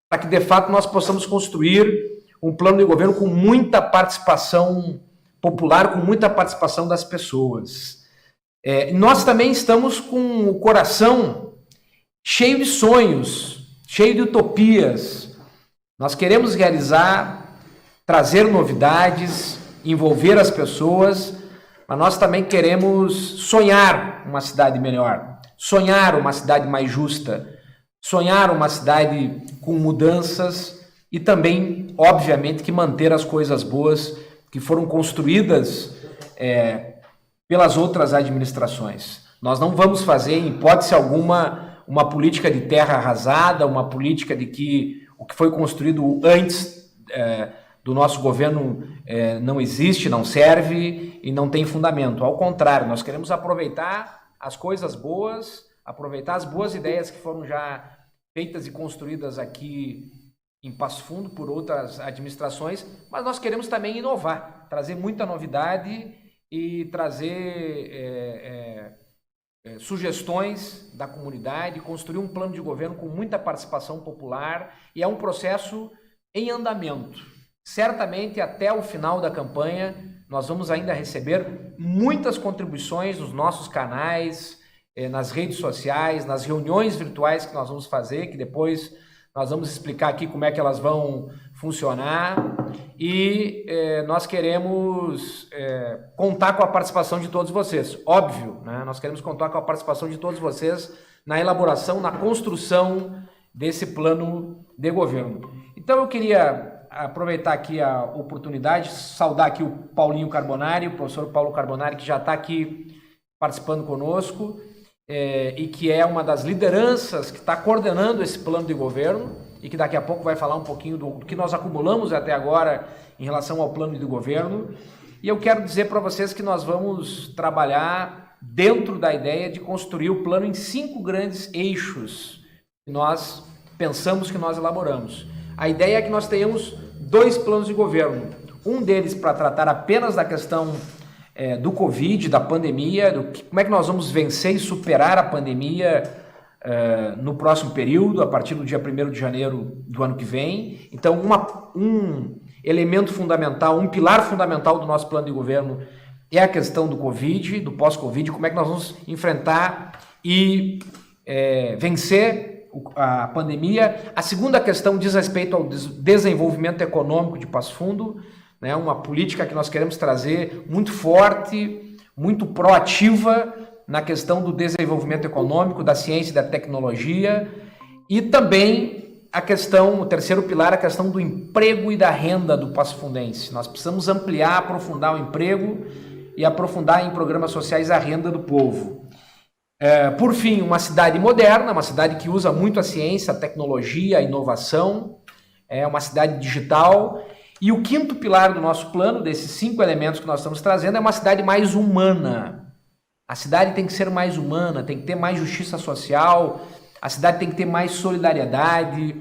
para que, de fato, nós possamos construir um plano de governo com muita participação popular, com muita participação das pessoas. Nós também estamos com o coração cheio de sonhos, cheio de utopias. Nós queremos realizar, trazer novidades, envolver as pessoas, mas nós também queremos sonhar uma cidade melhor, sonhar uma cidade mais justa, sonhar uma cidade com mudanças e também, obviamente, que manter as coisas boas que foram construídas pelas outras administrações. Nós não vamos fazer, em hipótese alguma, uma política de terra arrasada, uma política de que o que foi construído antes do nosso governo não existe, não serve e não tem fundamento. Ao contrário, nós queremos aproveitar as coisas boas, aproveitar as boas ideias que foram já feitas e construídas aqui em Passo Fundo por outras administrações, mas nós queremos também inovar, trazer muita novidade e trazer sugestões da comunidade, construir um plano de governo com muita participação popular, e é um processo em andamento. Certamente, até o final da campanha, nós vamos ainda receber muitas contribuições nos nossos canais, nas redes sociais, nas reuniões virtuais que nós vamos fazer, que depois nós vamos explicar aqui como é que elas vão funcionar, e nós queremos contar com a participação de todos vocês. Óbvio, né? Nós queremos contar com a participação de todos vocês na elaboração, na construção desse plano de governo. Então eu queria aproveitar aqui a oportunidade, saudar aqui o Paulinho Carbonari, o professor Paulo Carbonari, que já está aqui participando conosco, e que é uma das lideranças que está coordenando esse plano de governo e que daqui a pouco vai falar um pouquinho do que nós acumulamos até agora em relação ao plano de governo. E eu quero dizer para vocês que nós vamos trabalhar dentro da ideia de construir o plano em 5 grandes eixos que nós pensamos, que nós elaboramos. A ideia é que nós tenhamos 2 planos de governo, um deles para tratar apenas da questão do Covid, da pandemia, como é que nós vamos vencer e superar a pandemia no próximo período, a partir do dia 1º de janeiro do ano que vem. Então, um elemento fundamental, um pilar fundamental do nosso plano de governo é a questão do Covid, do pós-Covid, como é que nós vamos enfrentar e vencer a pandemia. A segunda questão diz respeito ao desenvolvimento econômico de Passo Fundo, né, uma política que nós queremos trazer muito forte, muito proativa na questão do desenvolvimento econômico, da ciência e da tecnologia, e também a questão, o terceiro pilar, a questão do emprego e da renda do passofundense. Nós precisamos ampliar, aprofundar o emprego e aprofundar em programas sociais a renda do povo. Por fim, uma cidade moderna, uma cidade que usa muito a ciência, a tecnologia, a inovação, uma cidade digital. E o quinto pilar do nosso plano, desses 5 elementos que nós estamos trazendo, é uma cidade mais humana. A cidade tem que ser mais humana, tem que ter mais justiça social, a cidade tem que ter mais solidariedade,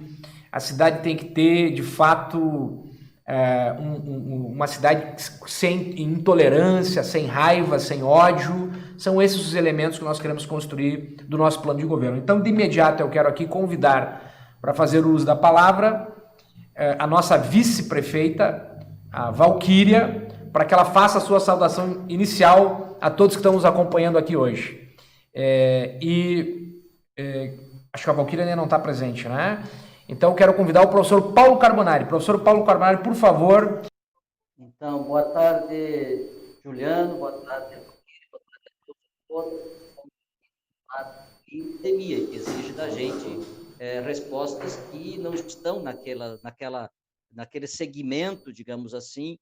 a cidade tem que ter, de fato, uma cidade sem intolerância, sem raiva, sem ódio. São esses os elementos que nós queremos construir do nosso plano de governo. Então, de imediato, eu quero aqui convidar para fazer o uso da palavra a nossa vice-prefeita, a Valquíria, para que ela faça a sua saudação inicial a todos que estão nos acompanhando aqui hoje. Acho que a Valquíria ainda não está presente, né? Então, eu quero convidar o professor Paulo Carbonari. Professor Paulo Carbonari, por favor. Então, boa tarde, Juliano, boa tarde, Valquíria, boa tarde a todos. E temia que exige da gente respostas que não estão naquele segmento, digamos assim,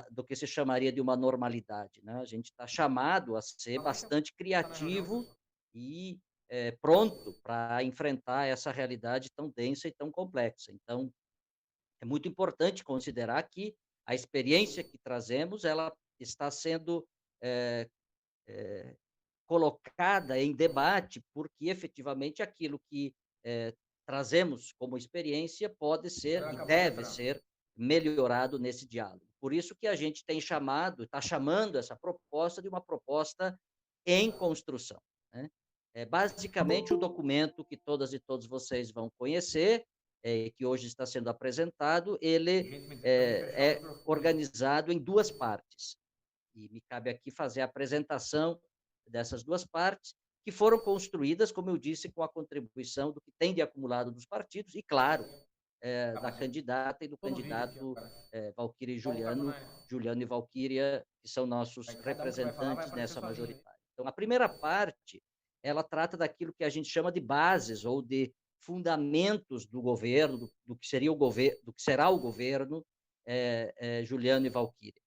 do que se chamaria de uma normalidade, né? A gente está chamado a ser bastante criativo e pronto para enfrentar essa realidade tão densa e tão complexa. Então, é muito importante considerar que a experiência que trazemos, ela está sendo colocada em debate, porque efetivamente aquilo que trazemos como experiência pode ser e deve ser melhorado nesse diálogo. Por isso que a gente tem está chamando essa proposta de uma proposta em construção, né? Basicamente, o documento que todas e todos vocês vão conhecer que hoje está sendo apresentado, ele é organizado em duas partes. E me cabe aqui fazer a apresentação dessas duas partes, que foram construídas, como eu disse, com a contribuição do que tem de acumulado dos partidos e, claro, da candidata e do candidato Valquíria e Juliano e Valquíria, que são nossos representantes nessa majoritária. Então, a primeira parte, ela trata daquilo que a gente chama de bases ou de fundamentos do governo, do que seria o governo, do que será o governo Juliano e Valquíria.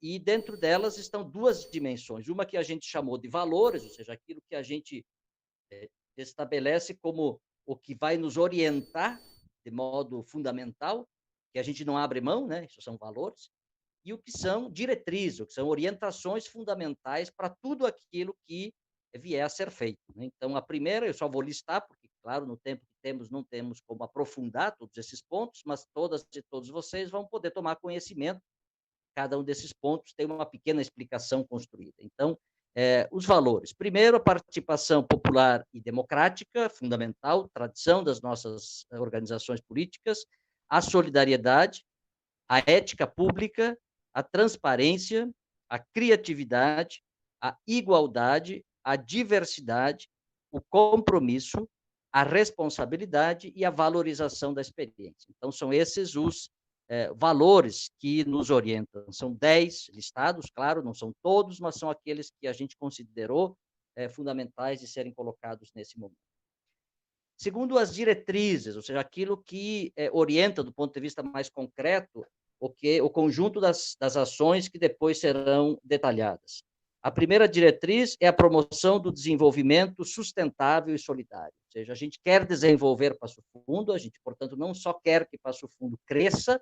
E dentro delas estão duas dimensões, uma que a gente chamou de valores, ou seja, aquilo que a gente estabelece como o que vai nos orientar de modo fundamental, que a gente não abre mão, né? Isso são valores, e o que são diretrizes, o que são orientações fundamentais para tudo aquilo que vier a ser feito. Né? Então, a primeira, eu só vou listar, porque, claro, no tempo que temos, não temos como aprofundar todos esses pontos, mas todas e todos vocês vão poder tomar conhecimento. Cada um desses pontos tem uma pequena explicação construída. Então, os valores. Primeiro, a participação popular e democrática, fundamental, tradição das nossas organizações políticas, a solidariedade, a ética pública, a transparência, a criatividade, a igualdade, a diversidade, o compromisso, a responsabilidade e a valorização da experiência. Então, são esses os valores que nos orientam. São 10 listados, claro, não são todos, mas são aqueles que a gente considerou fundamentais de serem colocados nesse momento. Segundo as diretrizes, ou seja, aquilo que orienta do ponto de vista mais concreto o conjunto das ações que depois serão detalhadas. A primeira diretriz é a promoção do desenvolvimento sustentável e solidário, ou seja, a gente quer desenvolver Passo Fundo, a gente, portanto, não só quer que Passo Fundo cresça,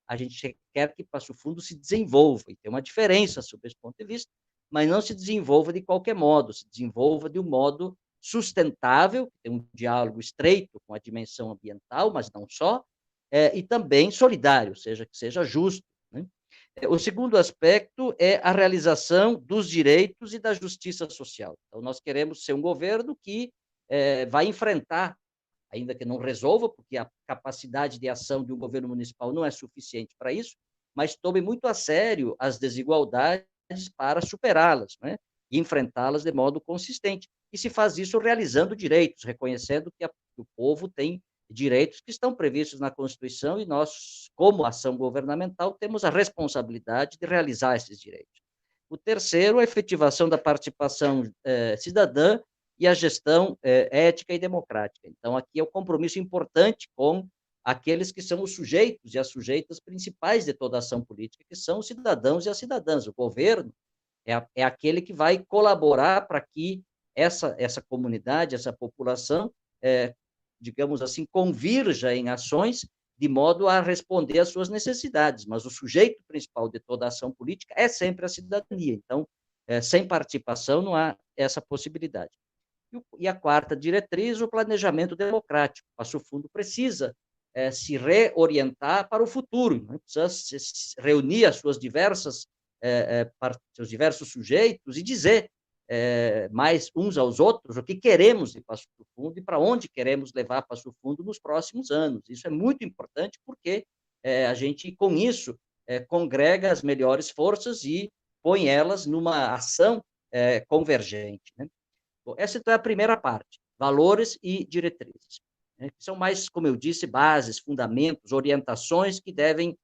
a gente quer que Passo Fundo se desenvolva, e tem uma diferença sobre esse ponto de vista, mas não se desenvolva de qualquer modo, se desenvolva de um modo sustentável, tem um diálogo estreito com a dimensão ambiental, mas não só, e também solidário, ou seja, que seja justo. Né? O segundo aspecto é a realização dos direitos e da justiça social. Então, nós queremos ser um governo que vai enfrentar, ainda que não resolva, porque a capacidade de ação de um governo municipal não é suficiente para isso, mas tome muito a sério as desigualdades para superá-las, né? E enfrentá-las de modo consistente. E se faz isso realizando direitos, reconhecendo que o povo tem direitos que estão previstos na Constituição e nós, como ação governamental, temos a responsabilidade de realizar esses direitos. O terceiro, a efetivação da participação cidadã e a gestão ética e democrática. Então, aqui é um compromisso importante com aqueles que são os sujeitos e as sujeitas principais de toda a ação política, que são os cidadãos e as cidadãs. O governo é aquele que vai colaborar para que essa comunidade, essa população, digamos assim, convirja em ações de modo a responder às suas necessidades, mas o sujeito principal de toda a ação política é sempre a cidadania. Então, sem participação não há essa possibilidade. E a quarta diretriz, o planejamento democrático. O Passo Fundo precisa se reorientar para o futuro, né? Precisa reunir as suas seus diversos sujeitos e dizer mais uns aos outros o que queremos de Passo Fundo e para onde queremos levar Passo Fundo nos próximos anos. Isso é muito importante porque a gente, com isso, congrega as melhores forças e põe elas numa ação convergente, né? Bom, essa então é a primeira parte, valores e diretrizes, né? Que são mais, como eu disse, bases, fundamentos, orientações que devem,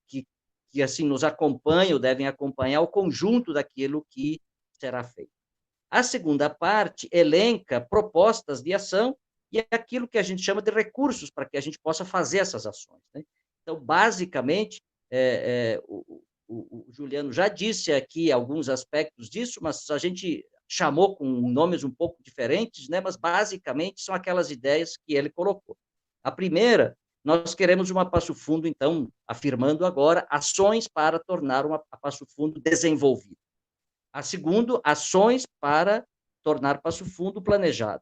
que assim nos acompanham, devem acompanhar o conjunto daquilo que será feito. A segunda parte elenca propostas de ação e é aquilo que a gente chama de recursos para que a gente possa fazer essas ações, né? Então, basicamente, o Juliano já disse aqui alguns aspectos disso, mas a gente chamou com nomes um pouco diferentes, né? Mas basicamente são aquelas ideias que ele colocou. A primeira, nós queremos uma Passo Fundo, então, afirmando agora, ações para tornar uma Passo Fundo desenvolvida. A segunda, ações para tornar Passo Fundo planejado.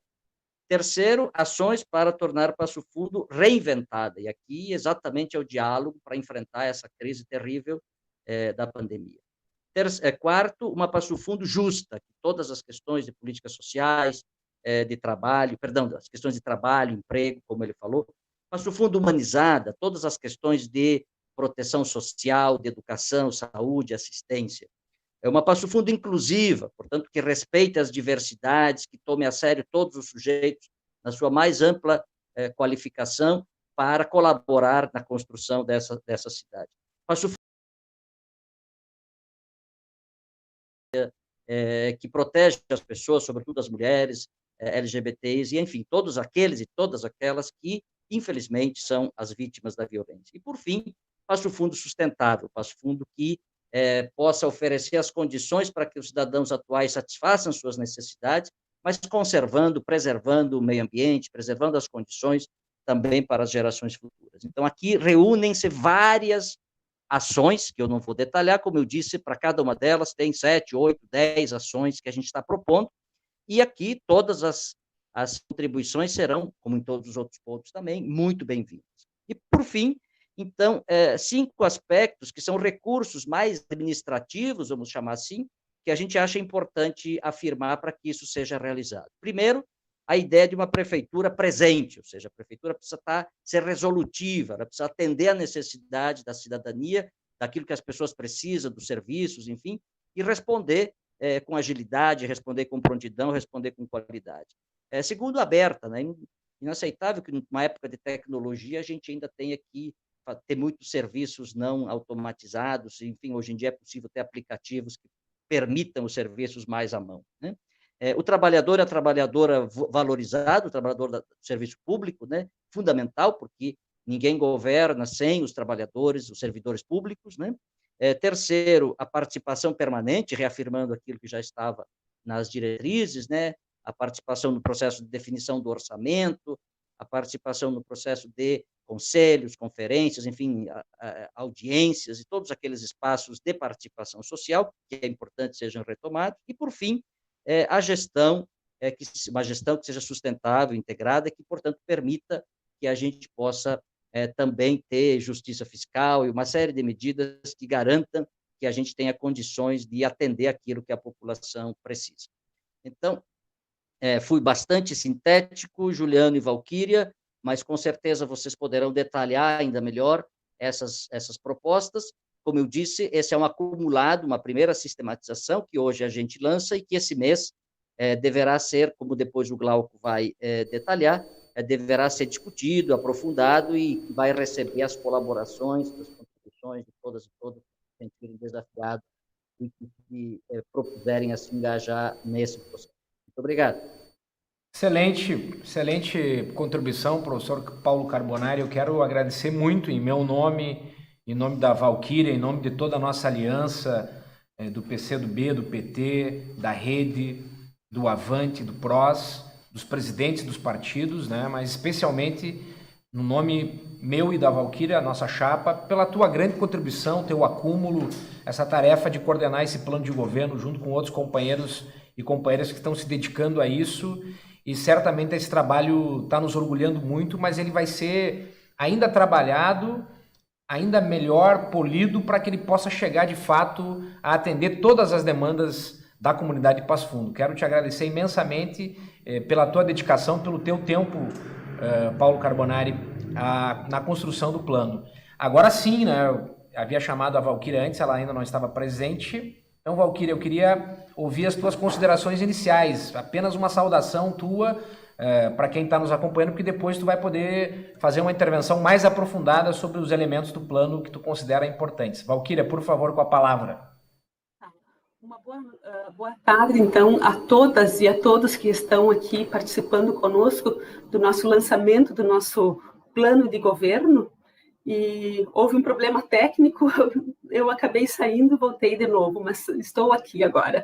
Terceiro, ações para tornar Passo Fundo reinventada. E aqui exatamente é o diálogo para enfrentar essa crise terrível da pandemia. Quarto, uma Passo Fundo justa, que todas as questões de políticas sociais, de trabalho, perdão, as questões de trabalho, emprego, como ele falou, Passo Fundo humanizada, todas as questões de proteção social, de educação, saúde, assistência. É uma Passo Fundo inclusiva, portanto, que respeite as diversidades, que tome a sério todos os sujeitos na sua mais ampla qualificação para colaborar na construção dessa cidade. Passo Fundo que protege as pessoas, sobretudo as mulheres, LGBTs, e, enfim, todos aqueles e todas aquelas que, infelizmente, são as vítimas da violência. E, por fim, Passo Fundo sustentável, Passo Fundo que possa oferecer as condições para que os cidadãos atuais satisfaçam suas necessidades, mas conservando, preservando o meio ambiente, preservando as condições também para as gerações futuras. Então, aqui reúnem-se várias ações, que eu não vou detalhar, como eu disse, para cada uma delas tem 7, 8, 10 ações que a gente está propondo, e aqui todas as contribuições serão, como em todos os outros pontos também, muito bem-vindas. E, por fim, então, 5 aspectos que são recursos mais administrativos, vamos chamar assim, que a gente acha importante afirmar para que isso seja realizado. Primeiro, a ideia de uma prefeitura presente, ou seja, a prefeitura precisa ser resolutiva, ela precisa atender à necessidade da cidadania, daquilo que as pessoas precisam, dos serviços, enfim, e responder com agilidade, responder com prontidão, responder com qualidade. Segundo, aberta, né? Inaceitável que numa época de tecnologia a gente ainda tenha que ter muitos serviços não automatizados, enfim, hoje em dia é possível ter aplicativos que permitam os serviços mais à mão, né? O trabalhador e a trabalhadora valorizado, o trabalhador do serviço público, né, fundamental, porque ninguém governa sem os trabalhadores, os servidores públicos, né? Terceiro, a participação permanente, reafirmando aquilo que já estava nas diretrizes, né? A participação no processo de definição do orçamento, a participação no processo de conselhos, conferências, enfim, audiências e todos aqueles espaços de participação social, que é importante sejam retomados. E, por fim, a gestão, uma gestão que seja sustentável, integrada, e que, portanto, permita que a gente possa também ter justiça fiscal e uma série de medidas que garantam que a gente tenha condições de atender aquilo que a população precisa. Então, fui bastante sintético, Juliano e Valquíria, mas com certeza vocês poderão detalhar ainda melhor essas propostas. Como eu disse, esse é um acumulado, uma primeira sistematização que hoje a gente lança e que esse mês deverá ser, como depois o Glauco vai detalhar, deverá ser discutido, aprofundado e vai receber as colaborações, as contribuições de todas e todos que se sentirem desafiados e que propuserem se engajar nesse processo. Muito obrigado. Excelente contribuição, professor Paulo Carbonari. Eu quero agradecer muito em meu nome, em nome da Valquíria, em nome de toda a nossa aliança, do PCdoB, do PT, da Rede, do Avante, do PROS, dos presidentes dos partidos, né? Mas especialmente no nome meu e da Valquíria, a nossa chapa, pela tua grande contribuição, teu acúmulo, essa tarefa de coordenar esse plano de governo junto com outros companheiros e companheiras que estão se dedicando a isso. E certamente esse trabalho está nos orgulhando muito, mas ele vai ser ainda trabalhado, ainda melhor polido, para que ele possa chegar de fato a atender todas as demandas da comunidade de Passo Fundo. Quero te agradecer imensamente pela tua dedicação, pelo teu tempo, Paulo Carbonari, na construção do plano. Agora sim, né, eu havia chamado a Valquíria antes, ela ainda não estava presente. Então, Valquíria, eu queria ouvir as tuas considerações iniciais, apenas uma saudação tua para quem está nos acompanhando, porque depois tu vai poder fazer uma intervenção mais aprofundada sobre os elementos do plano que tu considera importantes. Valquíria, por favor, com a palavra. Uma boa tarde, então, a todas e a todos que estão aqui participando conosco do nosso lançamento do nosso plano de governo. E houve um problema técnico, eu acabei saindo, voltei de novo, mas estou aqui agora.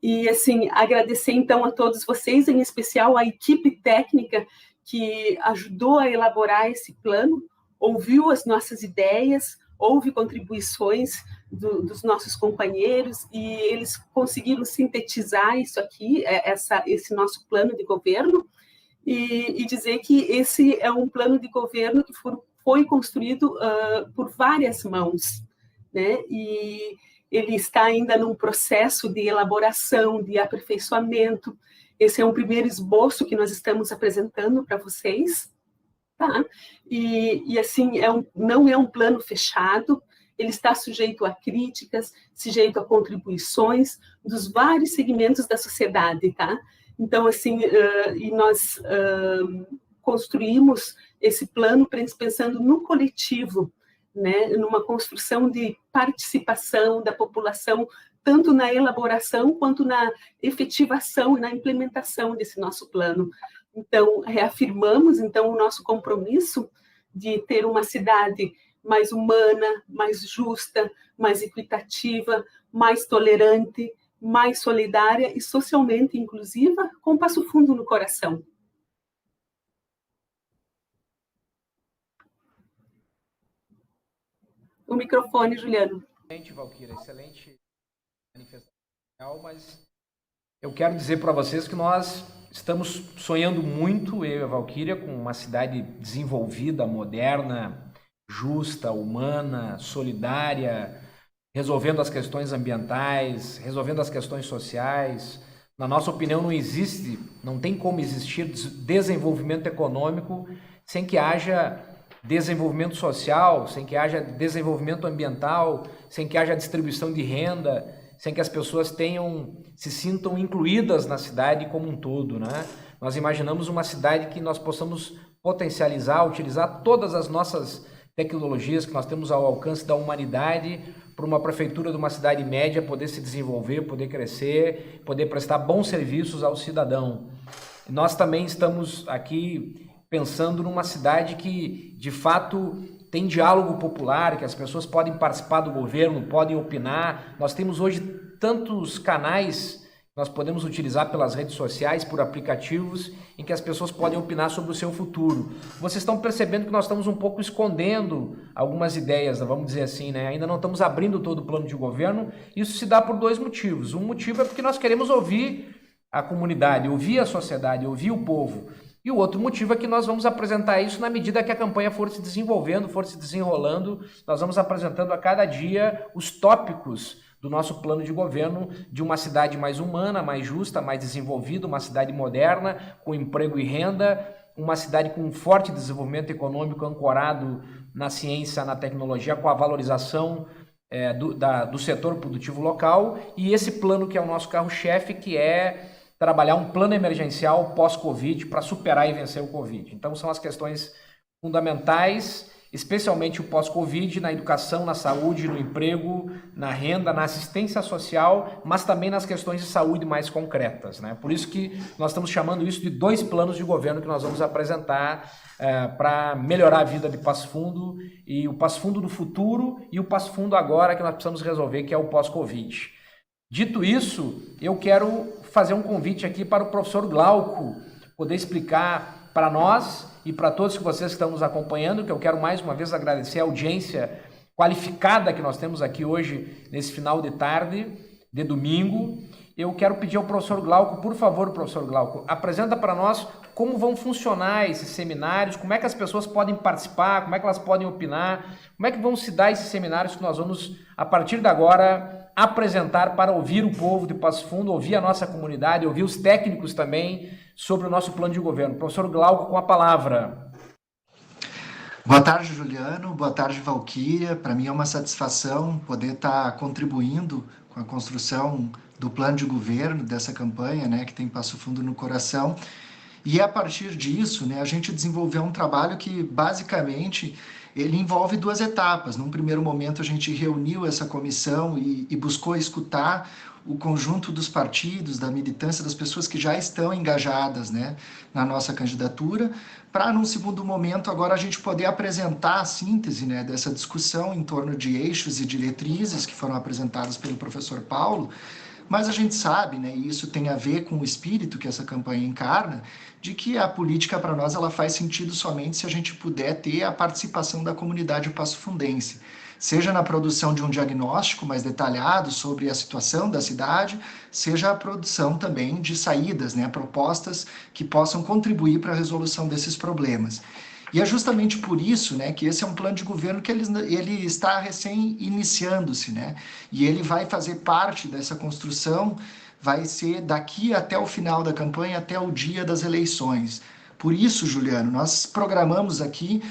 E, assim, agradecer, então, a todos vocês, em especial a equipe técnica que ajudou a elaborar esse plano, ouviu as nossas ideias, houve contribuições dos nossos companheiros e eles conseguiram sintetizar isso aqui, esse nosso plano de governo, e dizer que esse é um plano de governo que foi construído por várias mãos, né? E ele está ainda num processo de elaboração, de aperfeiçoamento. Esse é um primeiro esboço que nós estamos apresentando para vocês. tá? E assim, não é um plano fechado, ele está sujeito a críticas, sujeito a contribuições dos vários segmentos da sociedade, tá? Então, assim, e nós construímos esse plano pensando no coletivo, né? Numa construção de participação da população, tanto na elaboração quanto na efetivação e na implementação desse nosso plano. Então, reafirmamos, então, o nosso compromisso de ter uma cidade mais humana, mais justa, mais equitativa, mais tolerante, mais solidária e socialmente inclusiva, com Passo Fundo no coração. O microfone, Juliano. Excelente, Valquíria, excelente manifestação, mas eu quero dizer para vocês que nós estamos sonhando muito, eu e a Valquíria, com uma cidade desenvolvida, moderna, justa, humana, solidária, resolvendo as questões ambientais, resolvendo as questões sociais. Na nossa opinião, não tem como existir desenvolvimento econômico sem que haja desenvolvimento social, sem que haja desenvolvimento ambiental, sem que haja distribuição de renda, sem que as pessoas se sintam incluídas na cidade como um todo, né? Nós imaginamos uma cidade que nós possamos potencializar, utilizar todas as nossas tecnologias que nós temos ao alcance da humanidade para uma prefeitura de uma cidade média poder se desenvolver, poder crescer, poder prestar bons serviços ao cidadão. Nós também estamos aqui pensando numa cidade que, de fato, tem diálogo popular, que as pessoas podem participar do governo, podem opinar. Nós temos hoje tantos canais que nós podemos utilizar pelas redes sociais, por aplicativos, em que as pessoas podem opinar sobre o seu futuro. Vocês estão percebendo que nós estamos um pouco escondendo algumas ideias, vamos dizer assim, né? Ainda não estamos abrindo todo o plano de governo. Isso se dá por dois motivos. Um motivo é porque nós queremos ouvir a comunidade, ouvir a sociedade, ouvir o povo. E o outro motivo é que nós vamos apresentar isso na medida que a campanha for se desenvolvendo, for se desenrolando. Nós vamos apresentando a cada dia os tópicos do nosso plano de governo de uma cidade mais humana, mais justa, mais desenvolvida, uma cidade moderna, com emprego e renda, uma cidade com um forte desenvolvimento econômico ancorado na ciência, na tecnologia, com a valorização do setor produtivo local, e esse plano que é o nosso carro-chefe, que é trabalhar um plano emergencial pós-Covid para superar e vencer o Covid. Então são as questões fundamentais, especialmente o pós-Covid, na educação, na saúde, no emprego, na renda, na assistência social, mas também nas questões de saúde mais concretas, né? Por isso que nós estamos chamando isso de 2 planos de governo que nós vamos apresentar para melhorar a vida de Passo Fundo, e o Passo Fundo do futuro e o Passo Fundo agora que nós precisamos resolver, que é o pós-Covid. Dito isso, eu quero fazer um convite aqui para o professor Glauco poder explicar para nós e para todos vocês que estão nos acompanhando, que eu quero mais uma vez agradecer a audiência qualificada que nós temos aqui hoje, nesse final de tarde, de domingo. Eu quero pedir ao professor Glauco, por favor, professor Glauco, apresenta para nós como vão funcionar esses seminários, como é que as pessoas podem participar, como é que elas podem opinar, como é que vão se dar esses seminários que nós vamos, a partir de agora, apresentar para ouvir o povo de Passo Fundo, ouvir a nossa comunidade, ouvir os técnicos também sobre o nosso plano de governo. Professor Glauco, com a palavra. Boa tarde, Juliano. Boa tarde, Valquíria. Para mim é uma satisfação poder estar contribuindo com a construção do plano de governo dessa campanha, né, que tem Passo Fundo no coração. E a partir disso, né, a gente desenvolveu um trabalho que basicamente ele envolve 2 etapas. Num primeiro momento, a gente reuniu essa comissão e buscou escutar o conjunto dos partidos, da militância, das pessoas que já estão engajadas, né, na nossa candidatura, para, num segundo momento, agora a gente poder apresentar a síntese, né, dessa discussão em torno de eixos e diretrizes que foram apresentadas pelo professor Paulo. Mas a gente sabe, né, e isso tem a ver com o espírito que essa campanha encarna, de que a política para nós ela faz sentido somente se a gente puder ter a participação da comunidade passofundense, seja na produção de um diagnóstico mais detalhado sobre a situação da cidade, seja a produção também de saídas, né, propostas que possam contribuir para a resolução desses problemas. E é justamente por isso, né, que esse é um plano de governo que ele está recém-iniciando-se, né, e ele vai fazer parte dessa construção, vai ser daqui até o final da campanha, até o dia das eleições. Por isso, Juliano, nós programamos aqui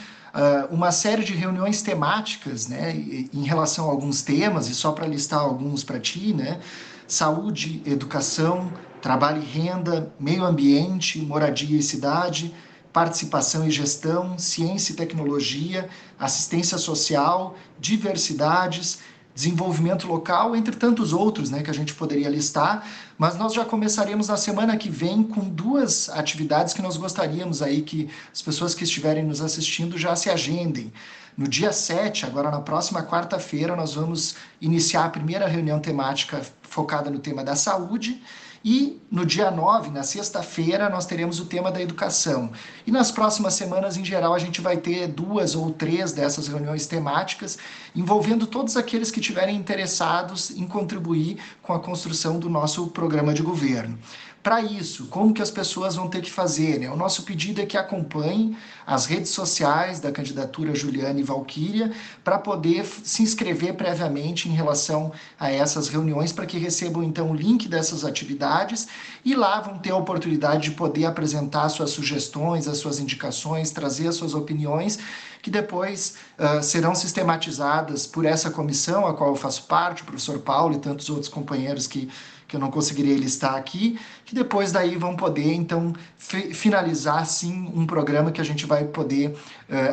uma série de reuniões temáticas, né, em relação a alguns temas, e só para listar alguns para ti, né, saúde, educação, trabalho e renda, meio ambiente, moradia e cidade, participação e gestão, ciência e tecnologia, assistência social, diversidades, desenvolvimento local, entre tantos outros, né, que a gente poderia listar, mas nós já começaremos na semana que vem com 2 atividades que nós gostaríamos aí que as pessoas que estiverem nos assistindo já se agendem. No dia 7, agora na próxima quarta-feira, nós vamos iniciar a primeira reunião temática focada no tema da saúde, e no dia 9, na sexta-feira, nós teremos o tema da educação. E nas próximas semanas, em geral, a gente vai ter 2 ou 3 dessas reuniões temáticas, envolvendo todos aqueles que estiverem interessados em contribuir com a construção do nosso programa de governo. Para isso, como que as pessoas vão ter que fazer, né? O nosso pedido é que acompanhem as redes sociais da candidatura Juliana e Valquíria para poder se inscrever previamente em relação a essas reuniões, para que recebam então o link dessas atividades e lá vão ter a oportunidade de poder apresentar suas sugestões, as suas indicações, trazer as suas opiniões, que depois serão sistematizadas por essa comissão, a qual eu faço parte, o professor Paulo e tantos outros companheiros que eu não conseguiria listar aqui, que depois daí vão poder, então, finalizar, sim, um programa que a gente vai poder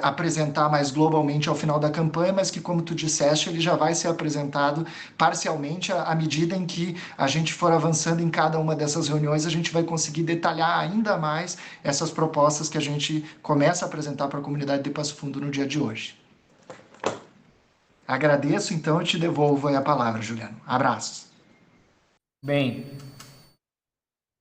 apresentar mais globalmente ao final da campanha, mas que, como tu disseste, ele já vai ser apresentado parcialmente à medida em que a gente for avançando em cada uma dessas reuniões, a gente vai conseguir detalhar ainda mais essas propostas que a gente começa a apresentar para a comunidade de Passo Fundo no dia de hoje. Agradeço, então, eu te devolvo aí a palavra, Juliano. Abraços. Bem,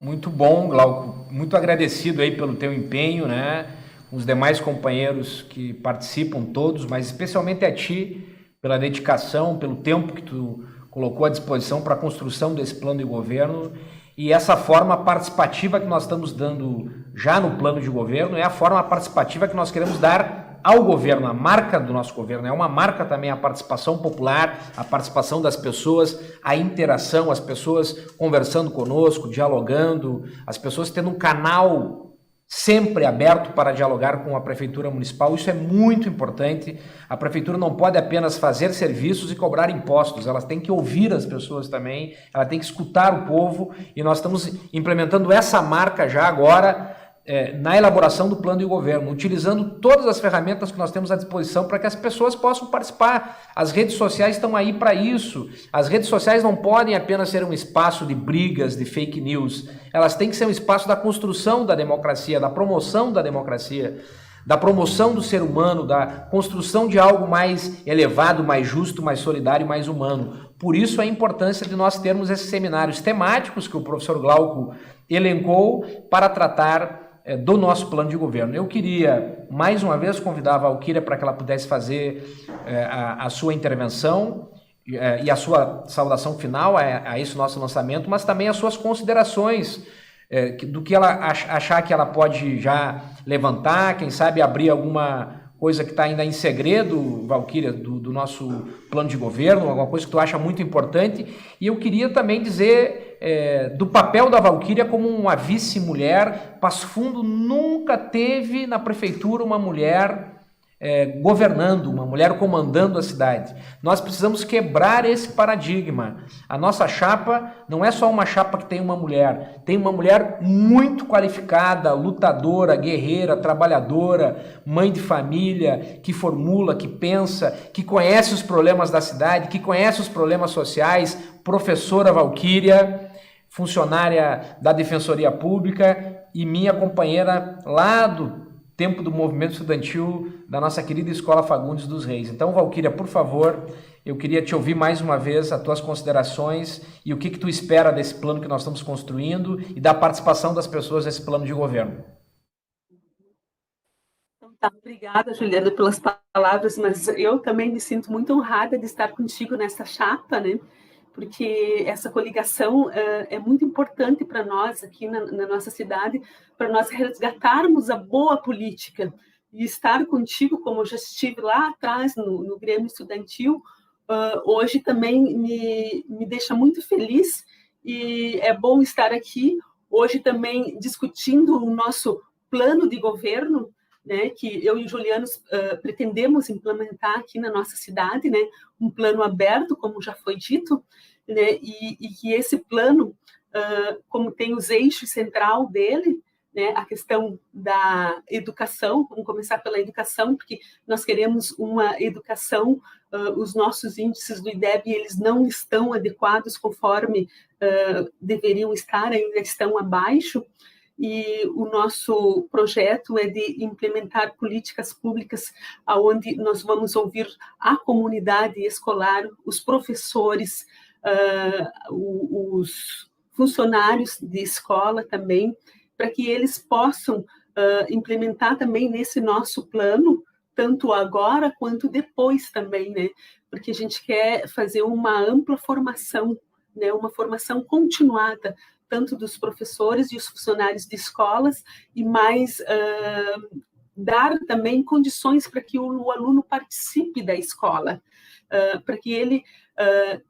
muito bom, Glauco, muito agradecido aí pelo teu empenho, né? Os demais companheiros que participam todos, mas especialmente a ti, pela dedicação, pelo tempo que tu colocou à disposição para a construção desse plano de governo, e essa forma participativa que nós estamos dando já no plano de governo é a forma participativa que nós queremos dar ao governo, a marca do nosso governo. É uma marca também a participação popular, a participação das pessoas, a interação, as pessoas conversando conosco, dialogando, as pessoas tendo um canal sempre aberto para dialogar com a Prefeitura Municipal. Isso é muito importante. A Prefeitura não pode apenas fazer serviços e cobrar impostos, ela tem que ouvir as pessoas também, ela tem que escutar o povo, e nós estamos implementando essa marca já agora, na elaboração do plano de governo, utilizando todas as ferramentas que nós temos à disposição para que as pessoas possam participar. As redes sociais estão aí para isso. As redes sociais não podem apenas ser um espaço de brigas, de fake news. Elas têm que ser um espaço da construção da democracia, da promoção da democracia, da promoção do ser humano, da construção de algo mais elevado, mais justo, mais solidário, mais humano. Por isso a importância de nós termos esses seminários temáticos que o professor Glauco elencou para tratar do nosso plano de governo. Eu queria, mais uma vez, convidar a Valquíria para que ela pudesse fazer a sua intervenção e a sua saudação final a esse nosso lançamento, mas também as suas considerações do que ela achar que ela pode já levantar, quem sabe abrir alguma coisa que está ainda em segredo, Valquíria, do nosso plano de governo, alguma coisa que tu acha muito importante. E eu queria também dizer do papel da Valquíria como uma vice-mulher. Passo Fundo nunca teve na prefeitura uma mulher governando, uma mulher comandando a cidade. Nós precisamos quebrar esse paradigma. A nossa chapa não é só uma chapa que tem uma mulher muito qualificada, lutadora, guerreira, trabalhadora, mãe de família, que formula, que pensa, que conhece os problemas da cidade, que conhece os problemas sociais, professora Valquíria, funcionária da Defensoria Pública e minha companheira lá do tempo do movimento estudantil da nossa querida Escola Fagundes dos Reis. Então, Valquíria, por favor, eu queria te ouvir mais uma vez, as tuas considerações e o que tu espera desse plano que nós estamos construindo e da participação das pessoas nesse plano de governo. Então, tá, obrigada, Juliana, pelas palavras, mas eu também me sinto muito honrada de estar contigo nessa chapa, né? Porque essa coligação é muito importante para nós aqui na nossa cidade, para nós resgatarmos a boa política. E estar contigo, como eu já estive lá atrás no Grêmio Estudantil, hoje também me deixa muito feliz, e é bom estar aqui hoje também discutindo o nosso plano de governo, né, que eu e o Juliano pretendemos implementar aqui na nossa cidade, né, um plano aberto, como já foi dito, né, e que esse plano, como tem os eixos central dele, né, a questão da educação, vamos começar pela educação, porque nós queremos uma educação, os nossos índices do IDEB, eles não estão adequados conforme deveriam estar, ainda estão abaixo, e o nosso projeto é de implementar políticas públicas onde nós vamos ouvir a comunidade escolar, os professores, os funcionários de escola também, para que eles possam implementar também nesse nosso plano, tanto agora quanto depois também, né? Porque a gente quer fazer uma ampla formação, né? Uma formação continuada, tanto dos professores e os funcionários de escolas, e mais dar também condições para que o aluno participe da escola, para que ele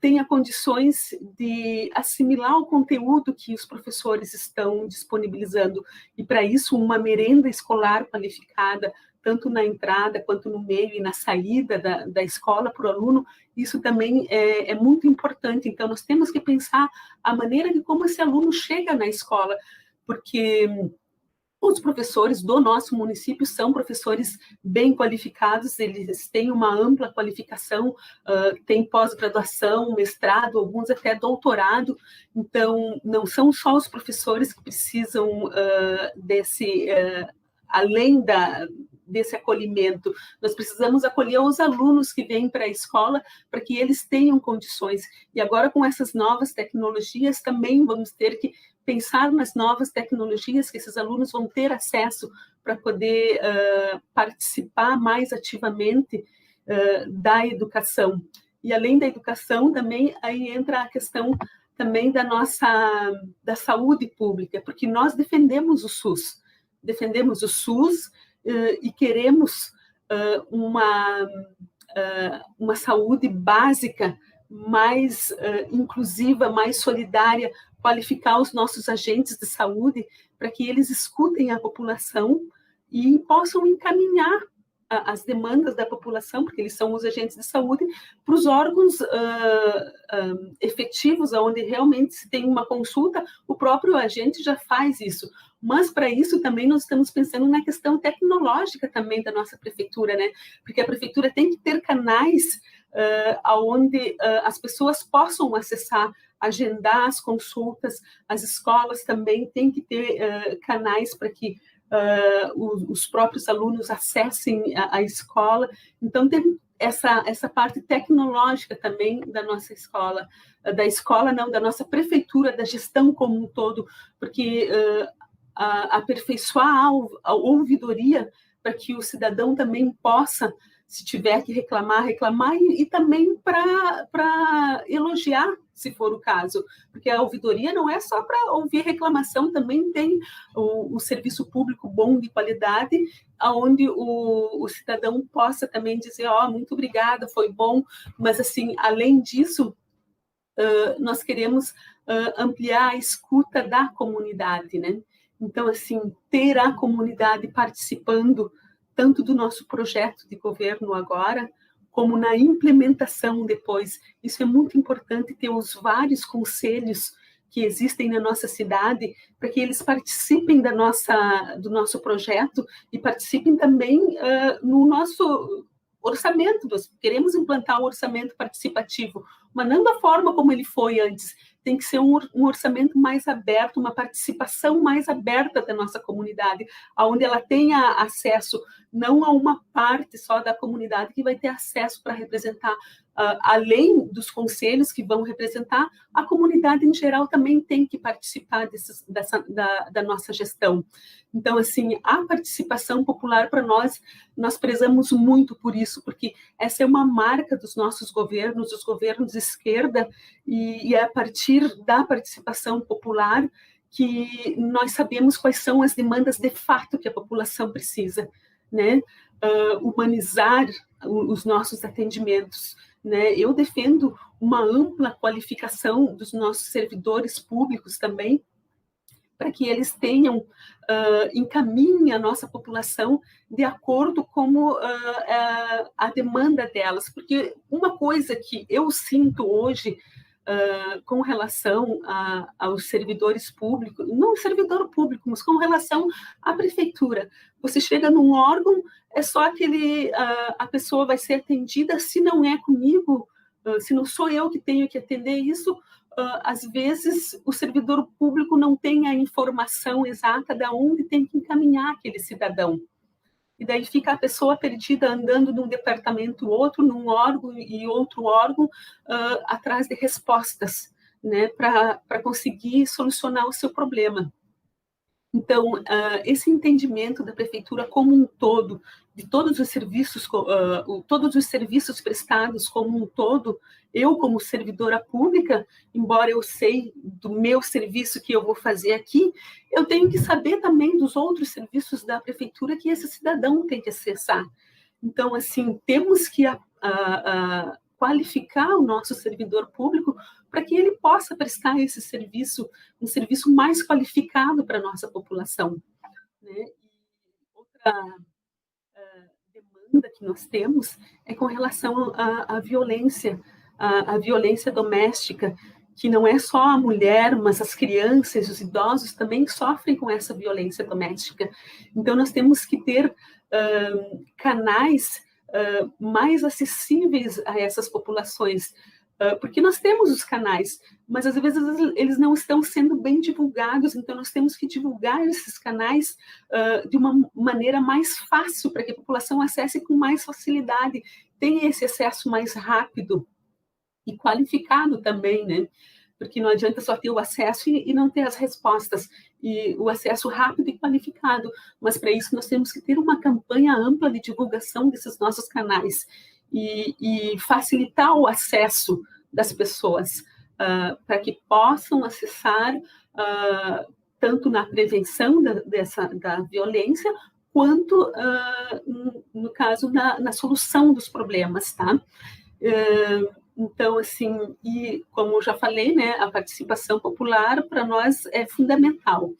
tenha condições de assimilar o conteúdo que os professores estão disponibilizando, e para isso uma merenda escolar qualificada, tanto na entrada quanto no meio e na saída da escola para o aluno, isso também é muito importante. Então, nós temos que pensar a maneira de como esse aluno chega na escola, porque os professores do nosso município são professores bem qualificados, eles têm uma ampla qualificação, têm pós-graduação, mestrado, alguns até doutorado, então não são só os professores que precisam além desse acolhimento, nós precisamos acolher os alunos que vêm para a escola para que eles tenham condições. E agora, com essas novas tecnologias, também vamos ter que pensar nas novas tecnologias que esses alunos vão ter acesso para poder participar mais ativamente da educação. E além da educação, também aí entra a questão também da saúde pública, porque nós defendemos o SUS e queremos uma saúde básica mais inclusiva, mais solidária, qualificar os nossos agentes de saúde para que eles escutem a população e possam encaminhar as demandas da população, porque eles são os agentes de saúde, para os órgãos efetivos, onde realmente se tem uma consulta, o próprio agente já faz isso. Mas, para isso, também nós estamos pensando na questão tecnológica também da nossa prefeitura, né? Porque a prefeitura tem que ter canais onde as pessoas possam acessar, agendar as consultas, as escolas também têm que ter canais para que os próprios alunos acessem a escola. Então, tem essa parte tecnológica também da nossa escola, da nossa prefeitura, da gestão como um todo, porque aperfeiçoar a ouvidoria para que o cidadão também possa, se tiver que reclamar e também para elogiar, se for o caso, porque a ouvidoria não é só para ouvir reclamação, também tem o serviço público bom, de qualidade, onde o cidadão possa também dizer, muito obrigada, foi bom, mas, assim, além disso, nós queremos ampliar a escuta da comunidade, né? Então, assim, ter a comunidade participando tanto do nosso projeto de governo agora, como na implementação depois. Isso é muito importante, ter os vários conselhos que existem na nossa cidade, para que eles participem do nosso projeto e participem também no nosso orçamento. Nós queremos implantar o orçamento participativo, mas não da forma como ele foi antes. Tem que ser um orçamento mais aberto, uma participação mais aberta da nossa comunidade, onde ela tenha acesso, não a uma parte só da comunidade que vai ter acesso para representar, além dos conselhos que vão representar, a comunidade em geral também tem que participar da nossa gestão. Então, assim, a participação popular para nós prezamos muito por isso, porque essa é uma marca dos nossos governos, os governos de esquerda, e é a partir da participação popular que nós sabemos quais são as demandas de fato que a população precisa, né? Humanizar os nossos atendimentos, né? Eu defendo uma ampla qualificação dos nossos servidores públicos também, para que eles tenham, encaminhem a nossa população de acordo com a demanda delas. Porque uma coisa que eu sinto hoje com relação aos servidores públicos, não servidor público, mas com relação à prefeitura. Você chega num órgão, é só a pessoa vai ser atendida, se não é comigo, se não sou eu que tenho que atender isso, às vezes o servidor público não tem a informação exata de onde tem que encaminhar aquele cidadão. E daí fica a pessoa perdida andando de um departamento outro, num órgão e outro órgão, atrás de respostas, né, para conseguir solucionar o seu problema. Então, esse entendimento da prefeitura como um todo, de todos os serviços prestados como um todo, eu como servidora pública, embora eu sei do meu serviço que eu vou fazer aqui, eu tenho que saber também dos outros serviços da prefeitura que esse cidadão tem que acessar. Então, assim, temos que qualificar o nosso servidor público para que ele possa prestar esse serviço, um serviço mais qualificado para a nossa população. Né? E outra demanda que nós temos é com relação à violência, a violência doméstica, que não é só a mulher, mas as crianças, os idosos também sofrem com essa violência doméstica. Então, nós temos que ter canais mais acessíveis a essas populações, porque nós temos os canais, mas às vezes eles não estão sendo bem divulgados, então nós temos que divulgar esses canais de uma maneira mais fácil, para que a população acesse com mais facilidade, tenha esse acesso mais rápido e qualificado também, né? Porque não adianta só ter o acesso e não ter as respostas, e o acesso rápido e qualificado, mas para isso nós temos que ter uma campanha ampla de divulgação desses nossos canais e facilitar o acesso das pessoas para que possam acessar tanto na prevenção da violência, quanto, no caso, na solução dos problemas, tá? Então, assim, e como eu já falei, né, a participação popular para nós é fundamental.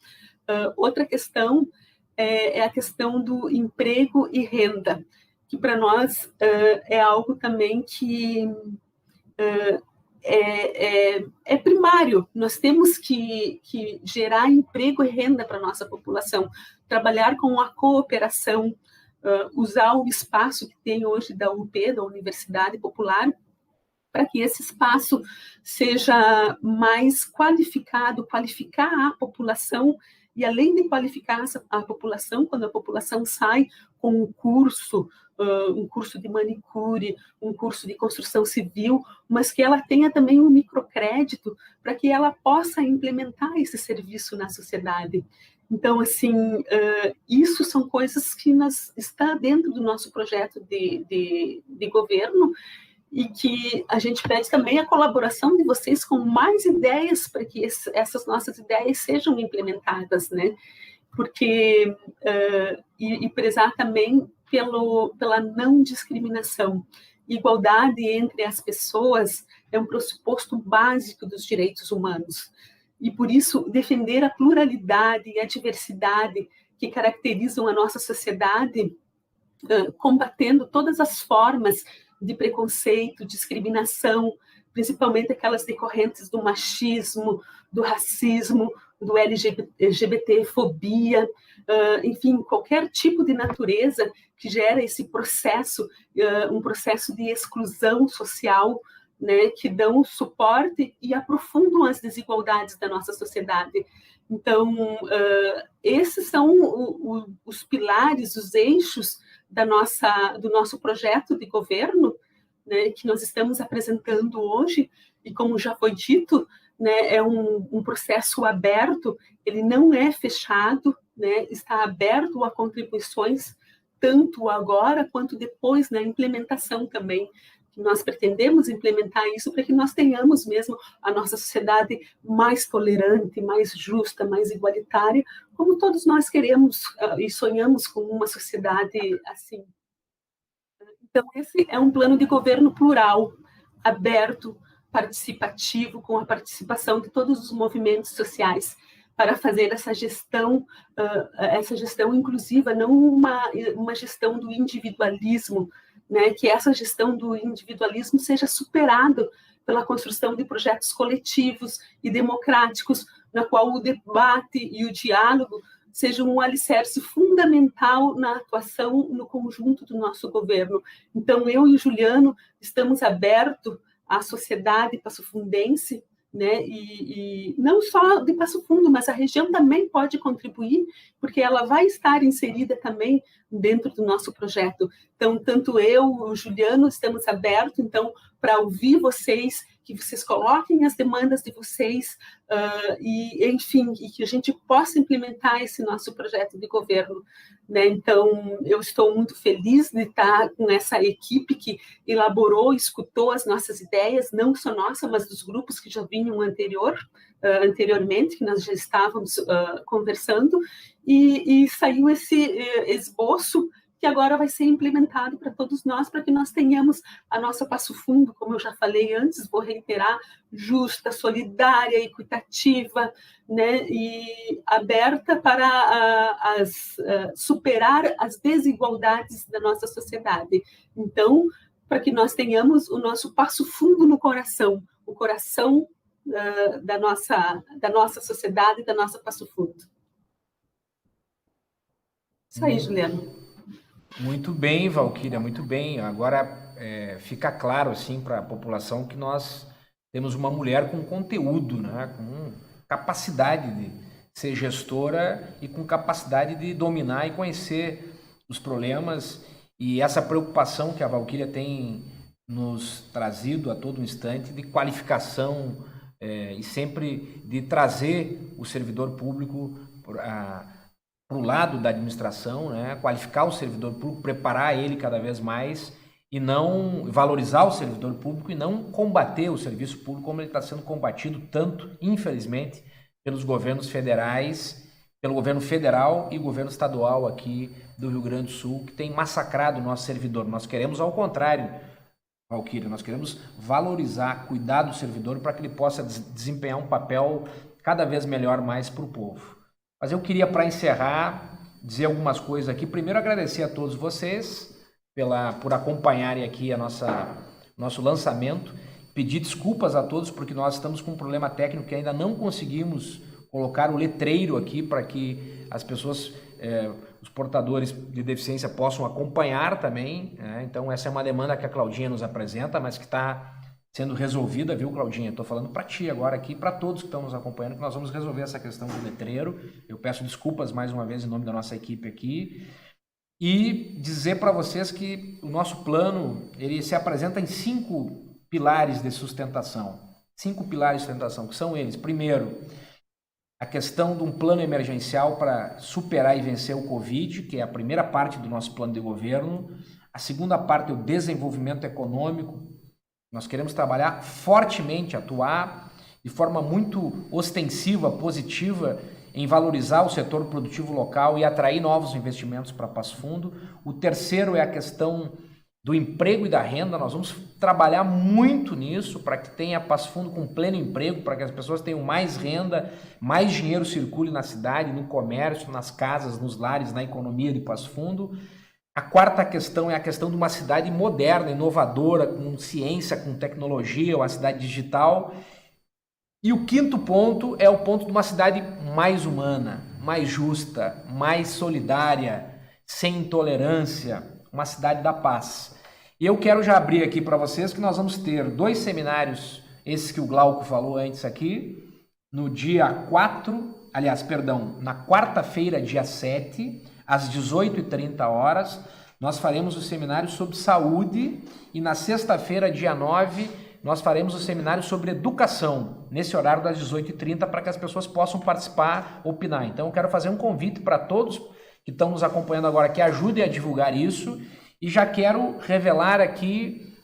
Outra questão é a questão do emprego e renda, que para nós é algo também que é primário. Nós temos que gerar emprego e renda para a nossa população, trabalhar com a cooperação, usar o espaço que tem hoje da UP, da Universidade Popular, para que esse espaço seja mais qualificado, qualificar a população, e além de qualificar a população, quando a população sai com um curso de manicure, um curso de construção civil, mas que ela tenha também um microcrédito para que ela possa implementar esse serviço na sociedade. Então, assim, isso são coisas que está dentro do nosso projeto de governo, e que a gente pede também a colaboração de vocês com mais ideias para que essas nossas ideias sejam implementadas, né? Porque, e prezar também pela não discriminação. Igualdade entre as pessoas é um pressuposto básico dos direitos humanos. E, por isso, defender a pluralidade e a diversidade que caracterizam a nossa sociedade, combatendo todas as formas de preconceito, discriminação, principalmente aquelas decorrentes do machismo, do racismo, do LGBT-fobia, enfim, qualquer tipo de natureza que gera esse processo, um processo de exclusão social, né, que dão suporte e aprofundam as desigualdades da nossa sociedade. Então, esses são os pilares, os eixos do nosso projeto de governo, né, que nós estamos apresentando hoje, e como já foi dito, né, é um processo aberto, ele não é fechado, né, está aberto a contribuições, tanto agora quanto depois na implementação também. Nós pretendemos implementar isso para que nós tenhamos mesmo a nossa sociedade mais tolerante, mais justa, mais igualitária, como todos nós queremos e sonhamos com uma sociedade assim. Então, esse é um plano de governo plural, aberto, participativo, com a participação de todos os movimentos sociais, para fazer essa gestão inclusiva, não uma gestão do individualismo, né? Que essa gestão do individualismo seja superado pela construção de projetos coletivos e democráticos, na qual o debate e o diálogo sejam um alicerce fundamental na atuação no conjunto do nosso governo. Então, eu e o Juliano estamos abertos à sociedade passofundense, né? E não só de Passo Fundo, mas a região também pode contribuir, porque ela vai estar inserida também dentro do nosso projeto. Então, tanto eu, o Juliano, estamos abertos, então, para ouvir vocês, que vocês coloquem as demandas de vocês, e, enfim, e que a gente possa implementar esse nosso projeto de governo, né? Então, eu estou muito feliz de estar com essa equipe que elaborou, escutou as nossas ideias, não só nossa, mas dos grupos que já vinham anteriormente, que nós já estávamos conversando, e saiu esse esboço que agora vai ser implementado para todos nós, para que nós tenhamos a nossa Passo Fundo, como eu já falei antes, vou reiterar, justa, solidária, equitativa, né, e aberta para superar as desigualdades da nossa sociedade. Então, para que nós tenhamos o nosso Passo Fundo no coração, o coração da nossa sociedade, da nossa Passo Fundo. Isso aí, Juliano. Muito bem, Valquíria, muito bem. Agora fica claro assim para a população que nós temos uma mulher com conteúdo, né? Com capacidade de ser gestora e com capacidade de dominar e conhecer os problemas, e essa preocupação que a Valquíria tem nos trazido a todo instante de qualificação e sempre de trazer o servidor público para o lado da administração, né? Qualificar o servidor público, preparar ele cada vez mais e não valorizar o servidor público e não combater o serviço público como ele está sendo combatido tanto, infelizmente, pelos governos federais, pelo governo federal e governo estadual aqui do Rio Grande do Sul, que tem massacrado o nosso servidor. Nós queremos, ao contrário, Valquíria, nós queremos valorizar, cuidar do servidor para que ele possa desempenhar um papel cada vez melhor mais para o povo. Mas eu queria, para encerrar, dizer algumas coisas aqui. Primeiro, agradecer a todos vocês por acompanharem aqui nosso lançamento. Pedir desculpas a todos, porque nós estamos com um problema técnico que ainda não conseguimos colocar o letreiro aqui para que as pessoas, os portadores de deficiência, possam acompanhar também, né? Então, essa é uma demanda que a Claudinha nos apresenta, mas que está sendo resolvida, viu, Claudinha? Estou falando para ti agora aqui, para todos que estão nos acompanhando, que nós vamos resolver essa questão do letreiro. Eu peço desculpas mais uma vez em nome da nossa equipe aqui e dizer para vocês que o nosso plano, ele se apresenta em 5 pilares de sustentação. 5 pilares de sustentação, que são eles. Primeiro, a questão de um plano emergencial para superar e vencer o Covid, que é a primeira parte do nosso plano de governo. A segunda parte é o desenvolvimento econômico. Nós queremos trabalhar fortemente, atuar de forma muito ostensiva, positiva, em valorizar o setor produtivo local e atrair novos investimentos para Passo Fundo. O terceiro é a questão do emprego e da renda. Nós vamos trabalhar muito nisso para que tenha Passo Fundo com pleno emprego, para que as pessoas tenham mais renda, mais dinheiro circule na cidade, no comércio, nas casas, nos lares, na economia de Passo Fundo. A quarta questão é a questão de uma cidade moderna, inovadora, com ciência, com tecnologia, uma cidade digital. E o quinto ponto é o ponto de uma cidade mais humana, mais justa, mais solidária, sem intolerância, uma cidade da paz. E eu quero já abrir aqui para vocês que nós vamos ter 2 seminários, esses que o Glauco falou antes aqui, no dia 4, na quarta-feira, dia 7, às 18h30, nós faremos o seminário sobre saúde, e na sexta-feira, dia 9, nós faremos o seminário sobre educação, nesse horário das 18h30, para que as pessoas possam participar, opinar. Então, eu quero fazer um convite para todos que estão nos acompanhando agora, que ajudem a divulgar isso, e já quero revelar aqui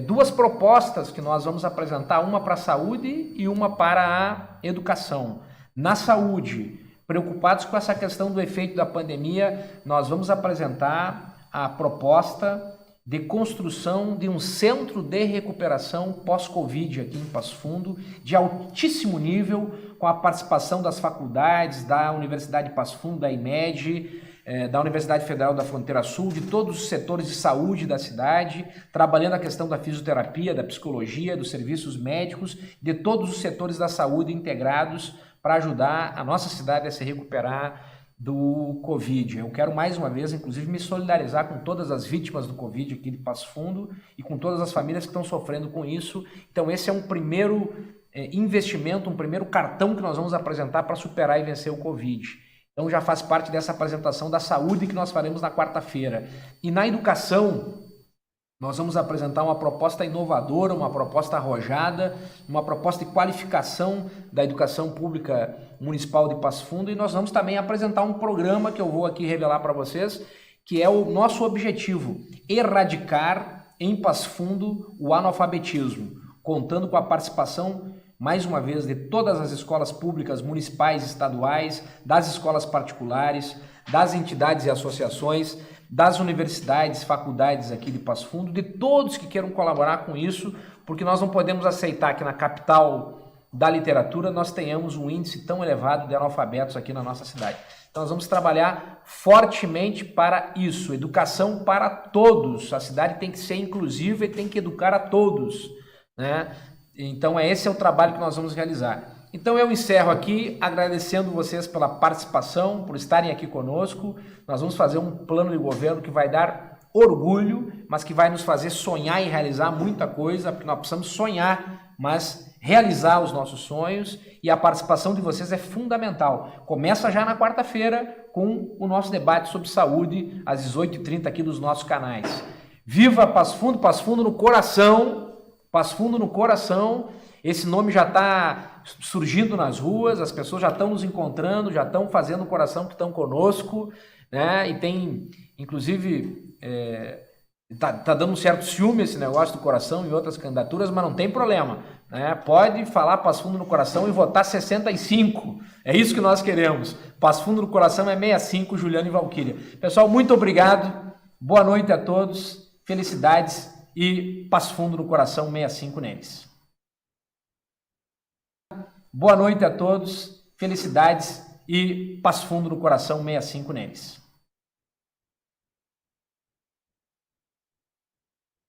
2 propostas que nós vamos apresentar, uma para a saúde e uma para a educação. Na saúde, preocupados com essa questão do efeito da pandemia, nós vamos apresentar a proposta de construção de um centro de recuperação pós-Covid aqui em Passo Fundo, de altíssimo nível, com a participação das faculdades, da Universidade de Passo Fundo, da IMED, da Universidade Federal da Fronteira Sul, de todos os setores de saúde da cidade, trabalhando a questão da fisioterapia, da psicologia, dos serviços médicos, de todos os setores da saúde integrados para ajudar a nossa cidade a se recuperar do Covid. Eu quero mais uma vez, inclusive, me solidarizar com todas as vítimas do Covid aqui de Passo Fundo e com todas as famílias que estão sofrendo com isso. Então esse é um primeiro investimento, um primeiro cartão que nós vamos apresentar para superar e vencer o Covid. Então já faz parte dessa apresentação da saúde que nós faremos na quarta-feira. E na educação, nós vamos apresentar uma proposta inovadora, uma proposta arrojada, uma proposta de qualificação da educação pública municipal de Passo Fundo, e nós vamos também apresentar um programa que eu vou aqui revelar para vocês, que é o nosso objetivo: erradicar em Passo Fundo o analfabetismo, contando com a participação, mais uma vez, de todas as escolas públicas municipais, estaduais, das escolas particulares, das entidades e associações, das universidades, faculdades aqui de Passo Fundo, de todos que queiram colaborar com isso, porque nós não podemos aceitar que na capital da literatura nós tenhamos um índice tão elevado de analfabetos aqui na nossa cidade. Então nós vamos trabalhar fortemente para isso, educação para todos. A cidade tem que ser inclusiva e tem que educar a todos, né? Então esse é o trabalho que nós vamos realizar. Então eu encerro aqui agradecendo vocês pela participação, por estarem aqui conosco. Nós vamos fazer um plano de governo que vai dar orgulho, mas que vai nos fazer sonhar e realizar muita coisa, porque nós precisamos sonhar, mas realizar os nossos sonhos, e a participação de vocês é fundamental. Começa já na quarta-feira com o nosso debate sobre saúde, às 18h30 aqui nos nossos canais. Viva Passo Fundo no coração! Passo Fundo no coração, esse nome já está surgindo nas ruas, as pessoas já estão nos encontrando, já estão fazendo o coração que estão conosco, né? E tem, inclusive, tá dando um certo ciúme esse negócio do coração e outras candidaturas, mas não tem problema, né? Pode falar Passo Fundo no coração e votar 65, é isso que nós queremos. Passo Fundo no coração é 65, Juliano e Valquíria. Pessoal, muito obrigado, boa noite a todos, felicidades. E Passo Fundo no coração, 65 neles. Boa noite a todos, felicidades e Passo Fundo no coração, 65 neles.